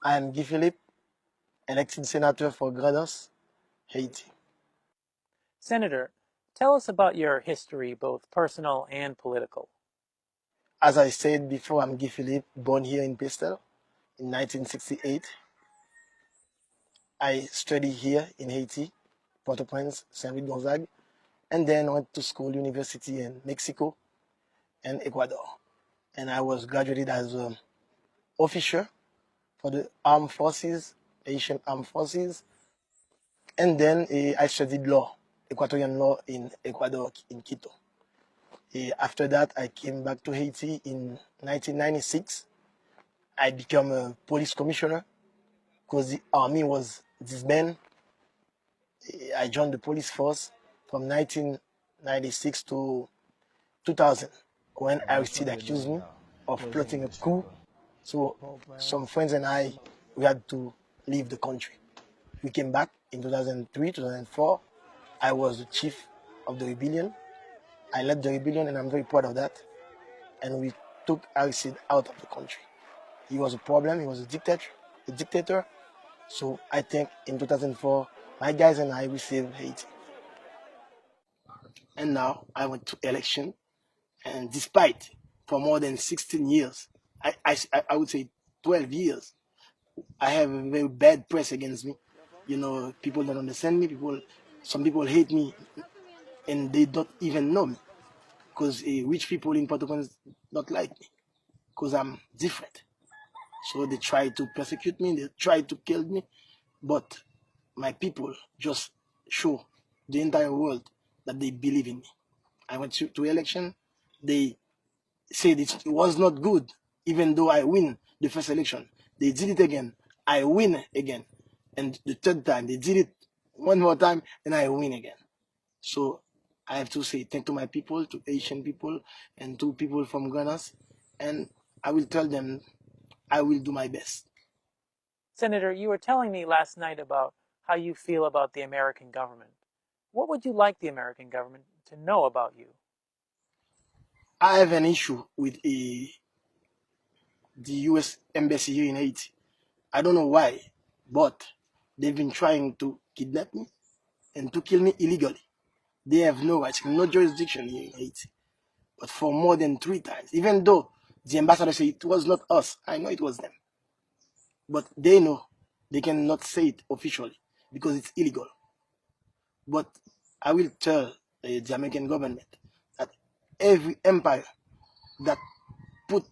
I am Guy Philippe, elected senator for Grados, Haiti. Senator, tell us about your history, both personal and political. As I said before, I'm Guy Philippe, born here in Pestel in 1968. I studied here in Haiti, Port-au-Prince, Saint-Louis-Gonzague, and then went to school, university in Mexico and Ecuador. And I was graduated as an officer for the armed forces, Haitian armed forces. And then I studied law, Ecuadorian law in Ecuador, in Quito. After that, I came back to Haiti in 1996. I became a police commissioner because the army was disbanded. I joined the police force from 1996 to 2000 when Aristide accused me of plotting a coup. So some friends and I, we had to leave the country. We came back in 2003, 2004. I was the chief of the rebellion. I led the rebellion and I'm very proud of that. And we took Aristide out of the country. He was a problem, he was a dictator. So I think in 2004, my guys and I, we saved Haiti. And now I went to election, and despite for more than 16 years, I would say 12 years, I have a very bad press against me. You know, people don't understand me. Some people hate me, and they don't even know me, because rich people in Port-au-Prince don't like me, because I'm different. So they try to persecute me, they try to kill me, but my people just show the entire world that they believe in me. I went to election, they said it was not good, even though I win the first election. They did it again, I win again. And the third time, they did it one more time, and I win again. So I have to say thank to my people, to Asian people, and to people from Ghana, and I will tell them I will do my best. Senator, you were telling me last night about how you feel about the American government. What would you like the American government to know about you? I have an issue with the U.S. embassy here in Haiti. I don't know why, but they've been trying to kidnap me and to kill me illegally. They have no rights, no jurisdiction here in Haiti. But for more than 3 times, even though the ambassador said it was not us, I know it was them. But they know they cannot say it officially because it's illegal. But I will tell the American government that every empire that put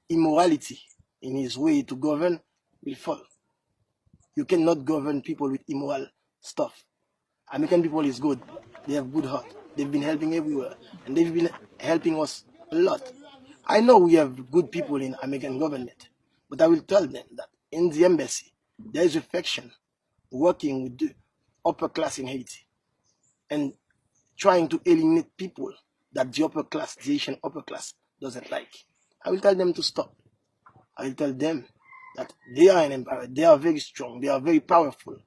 immorality in his way to govern will fall. You cannot govern people with immoral stuff. American people is good. They have good heart. They've been helping everywhere. And they've been helping us a lot. I know we have good people in American government. But I will tell them that in the embassy, there is a faction working with the upper class in Haiti and trying to eliminate people that the upper class, the Asian upper class, doesn't like. I will tell them to stop. I will tell them that they are an empire, they are very strong, they are very powerful,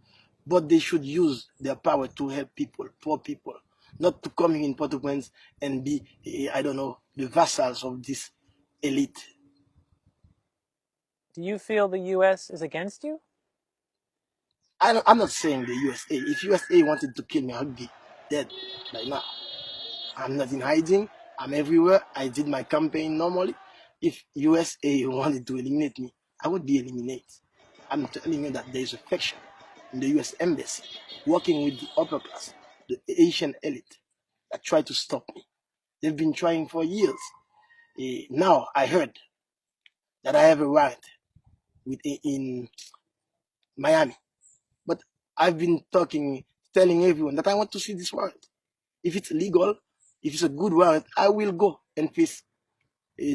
but they should use their power to help people, poor people, not to come in Port-au-Prince and be, I don't know, the vassals of this elite. Do you feel the U.S. is against you? I'm not saying the USA. If USA wanted to kill me, I would be dead by now. I'm not in hiding. I'm everywhere. I did my campaign normally. If USA wanted to eliminate me, I would be eliminated. I'm telling you that there is a faction in the US embassy working with the upper class, the Asian elite, that try to stop me. They've been trying for years. Now I heard that I have a warrant in Miami. But I've been telling everyone that I want to see this warrant. If it's legal, if it's a good warrant, I will go and face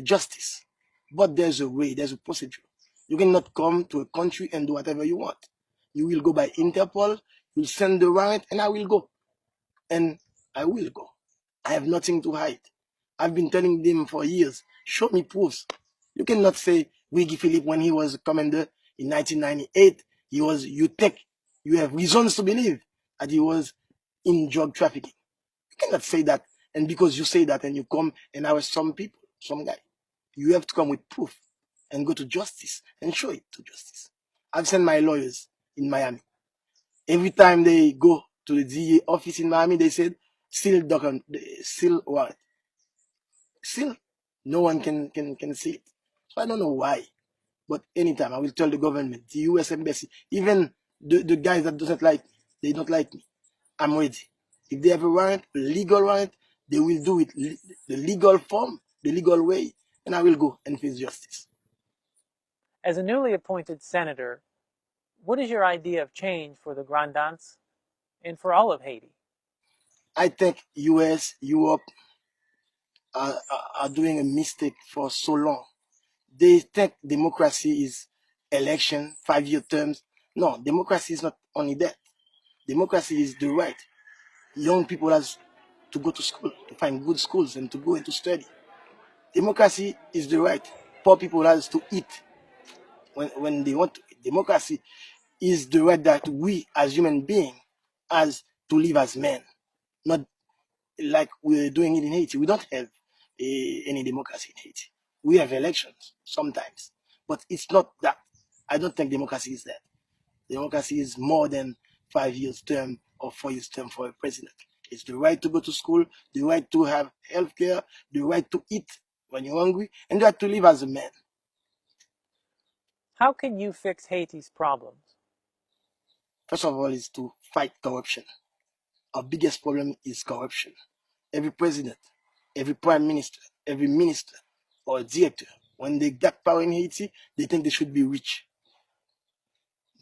justice. But there's a way, there's a procedure. You cannot come to a country and do whatever you want. You will go by Interpol, you'll send the warrant, and I will go. And I will go. I have nothing to hide. I've been telling them for years, show me proofs. You cannot say Guy Philippe, when he was commander in 1998, you have reasons to believe that he was in drug trafficking. You cannot say that, and because you say that and you come and arrest some people, some guy, you have to come with proof and go to justice and show it to justice. I've sent my lawyers in Miami. Every time they go to the DA office in Miami, they said, still document, still what? Still, no one can see it. So I don't know why. But anytime I will tell the government, the US embassy, even the guys that doesn't like me, they don't like me. I'm ready. If they have a warrant, a legal warrant, they will do it the legal form, the legal way, and I will go and face justice. As a newly appointed senator, what is your idea of change for the Grandans and for all of Haiti? I think US, Europe are doing a mistake for so long. They think democracy is election, 5-year terms. No, democracy is not only that. Democracy is the right. Young people has to go to school, to find good schools and to go and to study. Democracy is the right. Poor people has to eat when they want to eat. Democracy is the right that we as human beings has to live as men, not like we're doing it in Haiti. We don't have any democracy in Haiti. We have elections sometimes, but it's not that. I don't think democracy is that. Democracy is more than 5 years term or 4 years term for a president. It's the right to go to school, the right to have health care, the right to eat when you're hungry, and the right to live as a man. How can you fix Haiti's problems? First of all, is to fight corruption. Our biggest problem is corruption. Every president, every prime minister, every minister or director, when they get power in Haiti, they think they should be rich.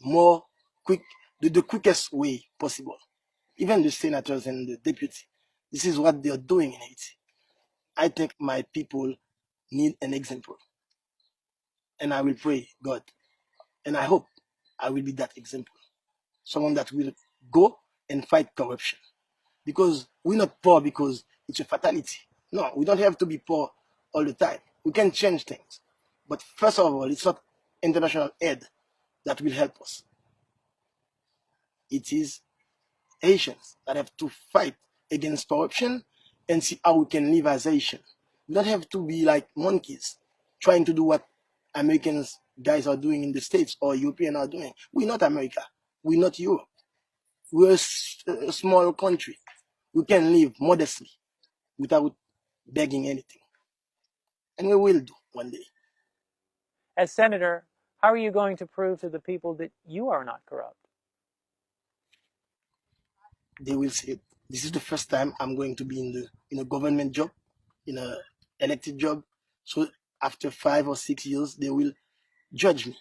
More quick, the quickest way possible. Even the senators and the deputy, this is what they're doing in Haiti. I think my people need an example. And I will pray, God, and I hope I will be that example. Someone that will go and fight corruption. Because we're not poor because it's a fatality. No, we don't have to be poor all the time. We can change things. But first of all, it's not international aid that will help us. It is Haitians that have to fight against corruption and see how we can live as Haitians. We don't have to be like monkeys trying to do what Americans guys are doing in the States or Europeans are doing. We're not America. We're not Europe. We're a small country. We can live modestly without begging anything. And we will do one day. As senator, how are you going to prove to the people that you are not corrupt? They will say, this is the first time I'm going to be in a government job, in a elected job. So after 5 or 6 years, they will judge me.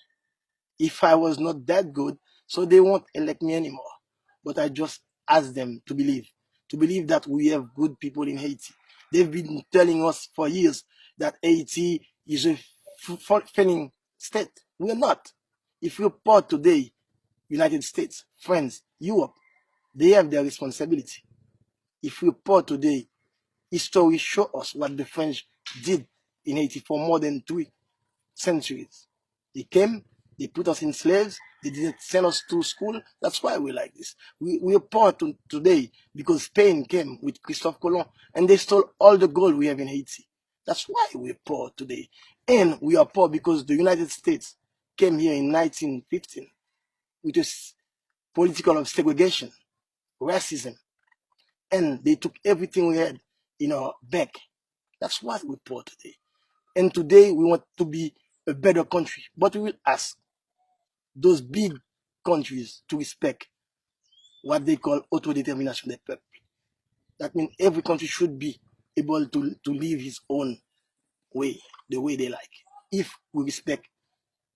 If I was not that good, so they won't elect me anymore. But I just ask them to believe that we have good people in Haiti. They've been telling us for years that Haiti is a failing state. We're not. If we're poor today, United States, France, Europe, they have their responsibility. If we're poor today, history shows us what the French did in Haiti for more than 3 centuries. They came, they put us in slaves, they didn't send us to school. That's why we're like this. We are poor today because Spain came with Christophe Colomb and they stole all the gold we have in Haiti. That's why we're poor today. And we are poor because the United States came here in 1915 with a political of segregation, racism, and they took everything we had in our bank. That's why we're poor today. And today we want to be a better country, but we will ask those big countries to respect what they call autodetermination des peuples. That means every country should be able to live his own way, the way they like, if we respect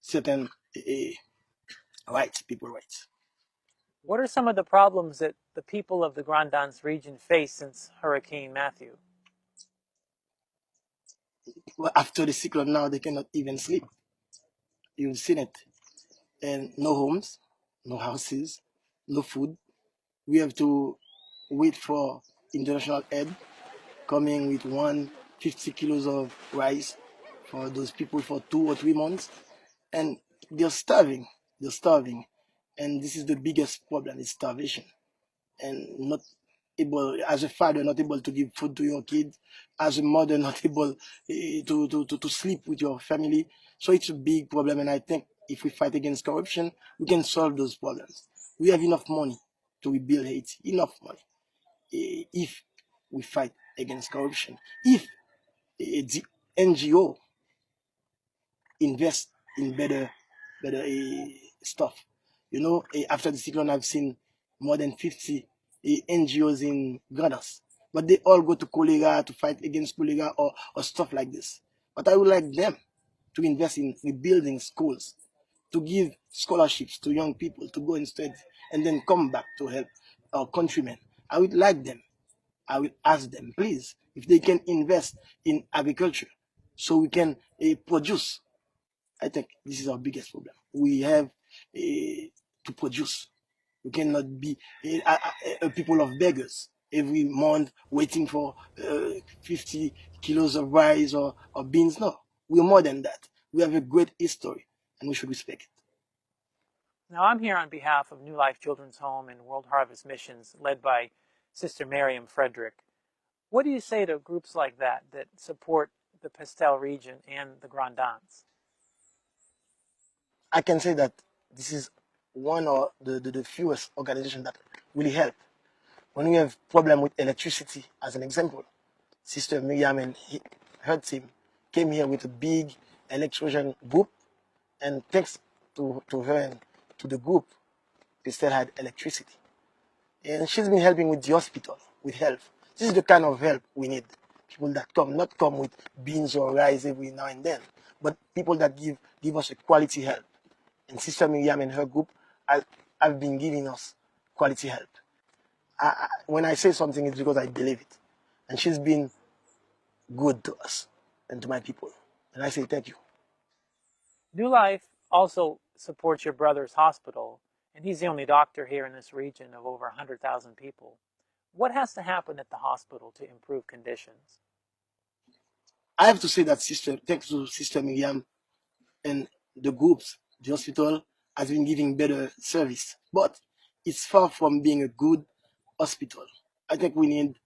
certain rights, people rights. What are some of the problems that the people of the Grandans region face since Hurricane Matthew? Well, after the cyclone now, they cannot even sleep. You've seen it. And no homes, no houses, no food. We have to wait for international aid coming with 150 kilos of rice for those people for 2 or 3 months. And they're starving. They're starving. And this is the biggest problem, is starvation. And not able, as a father, not able to give food to your kids, as a mother, not able to sleep with your family. So it's a big problem. And I think if we fight against corruption, we can solve those problems. We have enough money to rebuild Haiti, enough money. If we fight against corruption, if the NGO invest in better stuff. You know, after the cyclone, I've seen more than 50 NGOs in Gradas, but they all go to cholera to fight against cholera or stuff like this. But I would like them to invest in rebuilding schools, to give scholarships to young people to go and study and then come back to help our countrymen. I would like them. I will ask them, please, if they can invest in agriculture so we can produce. I think this is our biggest problem. We have to produce. We cannot be a people of beggars every month waiting for 50 kilos of rice or beans. No, we're more than that. We have a great history and we should respect it. Now, I'm here on behalf of New Life Children's Home and World Harvest Missions, led by Sister Miriam Frederick. What do you say to groups like that support the Pastel region and the Grandans? I can say that this is one of the fewest organizations that really help. When we have problem with electricity, as an example, Sister Miriam and her team came here with a big electrician group, and thanks to her and to the group, they still had electricity. And she's been helping with the hospital, with health. This is the kind of help we need. People that not come with beans or rice every now and then, but people that give us a quality help. And Sister Miriam and her group have been giving us quality help. When I say something, it's because I believe it. And she's been good to us and to my people. And I say thank you. New Life also supports your brother's hospital, and he's the only doctor here in this region of over 100,000 people. What has to happen at the hospital to improve conditions? I have to say that thanks to Sister Miriam and the groups, the hospital has been giving better service. But it's far from being a good hospital. I think we need,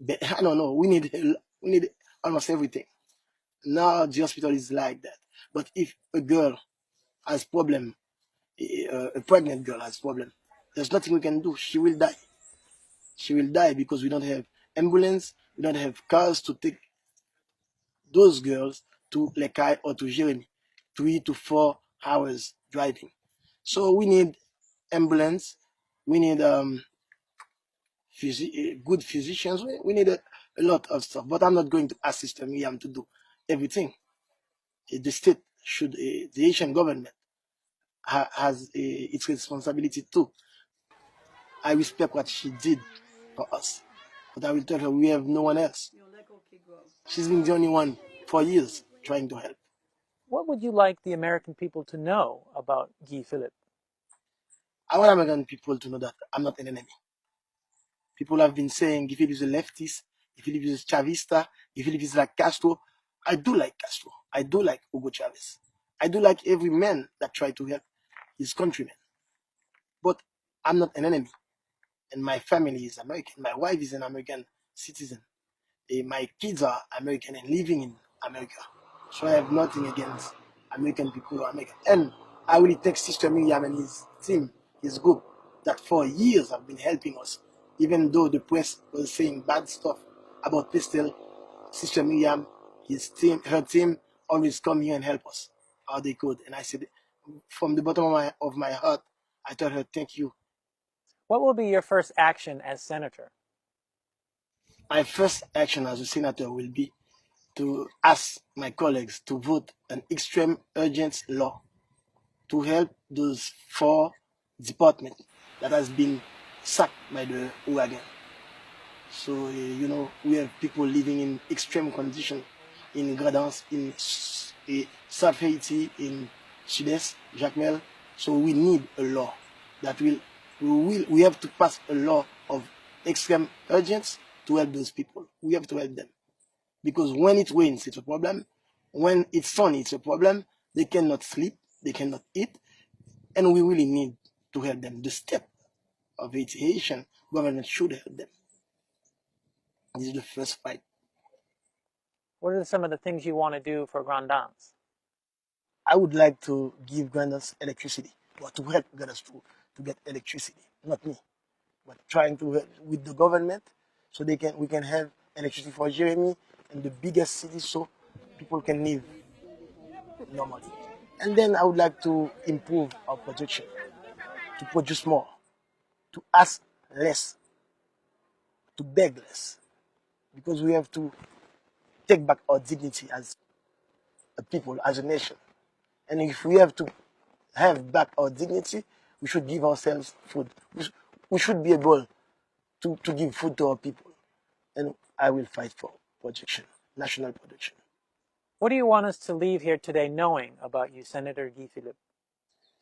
I don't know, we need almost everything. Now the hospital is like that. But if a girl has problem, a pregnant girl has problem, there's nothing we can do. She will die. She will die because we don't have ambulance, we don't have cars to take those girls to Lekai or to Jeremy, 3 to 4 hours driving. So we need ambulance, we need good physicians, we need a lot of stuff. But I'm not going to ask Sister Miriam to do everything. The state should, the Haitian government has its responsibility too. I respect what she did for us, but I will tell her we have no one else. She's been the only one for years trying to help. What would you like the American people to know about Guy Philippe? I want American people to know that I'm not an enemy. People have been saying Guy Philippe is a leftist, Guy Philippe is a Chavista, Guy Philippe is like Castro. I do like Castro. I do like Hugo Chavez. I do like every man that tried to help his countrymen. But I'm not an enemy. And my family is American. My wife is an American citizen. My kids are American and living in America. So I have nothing against American people or American. And I really thank Sister Miriam and his team, his group, that for years have been helping us. Even though the press was saying bad stuff about Pastel, Sister Miriam, his team, her team always come here and help us how they could. And I said, from the bottom of my heart, I told her, thank you. What will be your first action as senator? My first action as a senator will be to ask my colleagues to vote an extreme urgent law to help those 4 departments that has been sacked by the hurricane. So, we have people living in extreme condition in Gradance, in South Haiti, in Sud-Est, Jacmel. So we need a law that we have to pass a law of extreme urgence to help those people. We have to help them. Because when it rains, it's a problem. When it's sunny, it's a problem. They cannot sleep, they cannot eat, and we really need to help them. The step of the Haitian government should help them. This is the first fight. What are some of the things you want to do for Grandans? I would like to give grandmas electricity, or to help grandmas to get electricity, not me, but trying to help with the government so we can have electricity for Jeremy and the biggest cities so people can live normally. And then I would like to improve our production, to produce more, to ask less, to beg less, because we have to take back our dignity as a people, as a nation. And if we have to have back our dignity, we should give ourselves food. We should be able to give food to our people. And I will fight for production, national production. What do you want us to leave here today knowing about you, Senator Guy Philippe?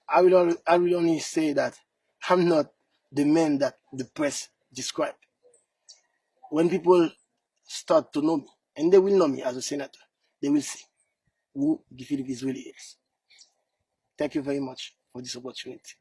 I will only say that I'm not the man that the press described. When people start to know me, and they will know me as a senator, they will see who Guy Philippe is really is. Thank you very much for this opportunity.